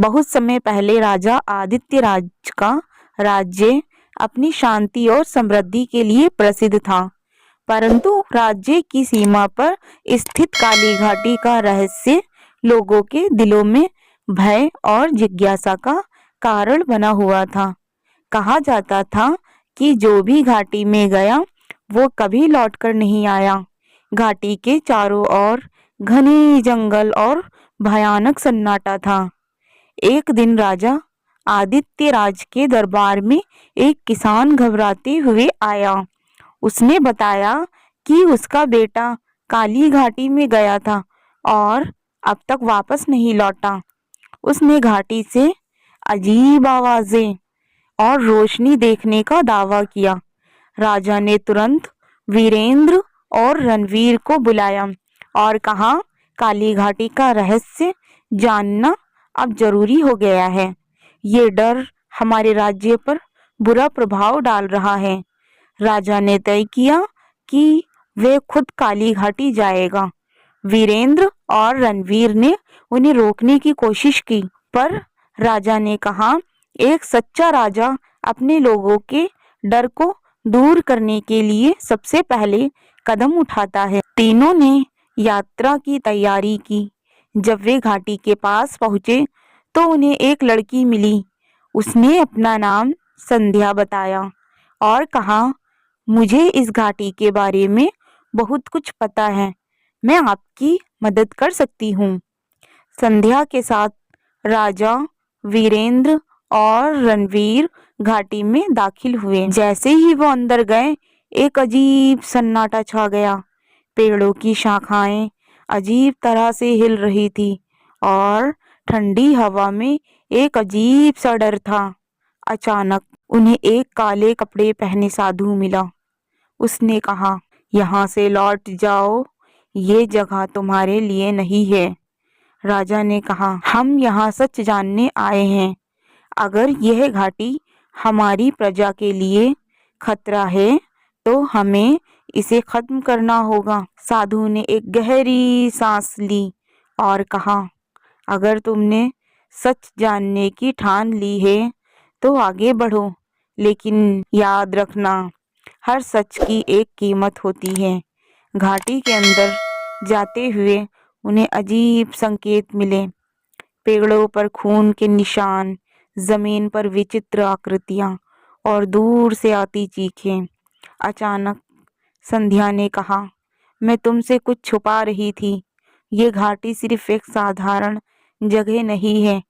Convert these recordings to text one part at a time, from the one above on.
बहुत समय पहले राजा आदित्य राज का राज्य अपनी शांति और समृद्धि के लिए प्रसिद्ध था, परंतु राज्य की सीमा पर स्थित काली घाटी का रहस्य लोगों के दिलों में भय और जिज्ञासा का कारण बना हुआ था। कहा जाता था कि जो भी घाटी में गया वो कभी लौटकर नहीं आया। घाटी के चारों ओर घने जंगल और भयानक सन्नाटा था। एक दिन राजा आदित्य राज के दरबार में एक किसान घबराते हुए आया। उसने बताया कि उसका बेटा काली घाटी में गया था और अब तक वापस नहीं लौटा। उसने घाटी से अजीब आवाजें और रोशनी देखने का दावा किया। राजा ने तुरंत वीरेंद्र और रणवीर को बुलाया और कहा, काली घाटी का रहस्य जानना अब जरूरी हो गया है। ये डर हमारे राज्य पर बुरा प्रभाव डाल रहा है। राजा ने तय किया कि वे खुद काली घाटी जाएगा। वीरेंद्र और रणवीर ने उन्हें रोकने की कोशिश की, पर राजा ने कहा, एक सच्चा राजा अपने लोगों के डर को दूर करने के लिए सबसे पहले कदम उठाता है। तीनों ने यात्रा की तैयारी की। जब वे घाटी के पास पहुंचे तो उन्हें एक लड़की मिली। उसने अपना नाम संध्या बताया और कहा, मुझे इस घाटी के बारे में बहुत कुछ पता है, मैं आपकी मदद कर सकती हूँ। संध्या के साथ राजा, वीरेंद्र और रणवीर घाटी में दाखिल हुए। जैसे ही वो अंदर गए, एक अजीब सन्नाटा छा गया। पेड़ों की शाखाएं अजीब तरह से हिल रही थी और ठंडी हवा में एक अजीब सा डर था। अचानक उन्हें एक काले कपड़े पहने साधु मिला। उसने कहा, यहाँ से लौट जाओ, ये जगह तुम्हारे लिए नहीं है। राजा ने कहा, हम यहाँ सच जानने आए हैं। अगर यह घाटी हमारी प्रजा के लिए खतरा है तो हमें इसे खत्म करना होगा। साधु ने एक गहरी सांस ली और कहा, अगर तुमने सच जानने की ठान ली है तो आगे बढ़ो, लेकिन याद रखना, हर सच की एक कीमत होती है। घाटी के अंदर जाते हुए उन्हें अजीब संकेत मिले। पेड़ों पर खून के निशान, जमीन पर विचित्र आकृतियां और दूर से आती चीखें। अचानक संध्या ने कहा, मैं तुमसे कुछ छुपा रही थी। ये घाटी सिर्फ एक साधारण जगह नहीं है,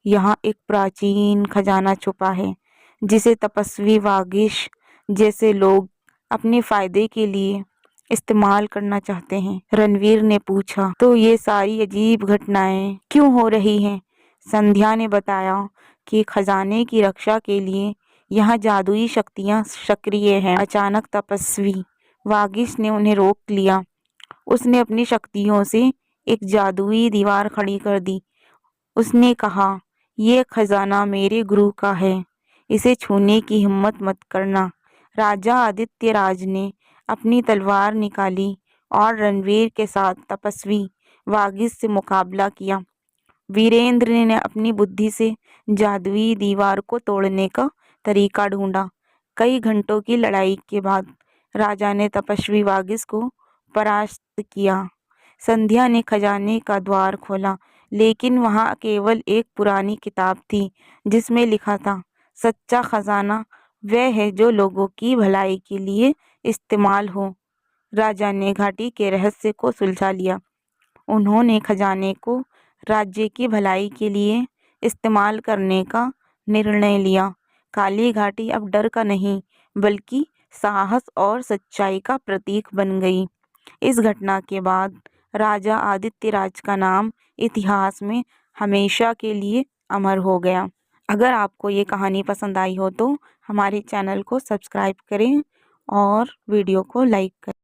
यहाँ एक प्राचीन खजाना छुपा है जिसे तपस्वी वागीश जैसे लोग अपने फायदे के लिए इस्तेमाल करना चाहते हैं। रणवीर ने पूछा, तो ये सारी अजीब घटनाएं क्यों हो रही हैं? संध्या ने बताया कि खजाने की रक्षा के लिए यहाँ जादुई शक्तियाँ सक्रिय हैं। अचानक तपस्वी वागीश ने उन्हें रोक लिया। उसने अपनी शक्तियों से एक जादुई दीवार खड़ी कर दी। उसने कहा, ये खजाना मेरे गुरु का है, इसे छूने की हिम्मत मत करना। राजा आदित्य राज ने अपनी तलवार निकाली और रणवीर के साथ तपस्वी वागीश से मुकाबला किया। वीरेंद्र ने अपनी बुद्धि से जादुई दीवार को तोड़ने का तरीका ढूंढा। कई घंटों की लड़ाई के बाद राजा ने तपस्वी वागीश को परास्त किया। संध्या ने खजाने का द्वार खोला, लेकिन वहां केवल एक पुरानी किताब थी जिसमें लिखा था, सच्चा खजाना वह है जो लोगों की भलाई के लिए इस्तेमाल हो। राजा ने घाटी के रहस्य को सुलझा लिया। उन्होंने खजाने को राज्य की भलाई के लिए इस्तेमाल करने का निर्णय लिया। काली घाटी अब डर का नहीं, बल्कि साहस और सच्चाई का प्रतीक बन गई। इस घटना के बाद राजा आदित्य राज का नाम इतिहास में हमेशा के लिए अमर हो गया। अगर आपको ये कहानी पसंद आई हो तो हमारे चैनल को सब्सक्राइब करें और वीडियो को लाइक करें।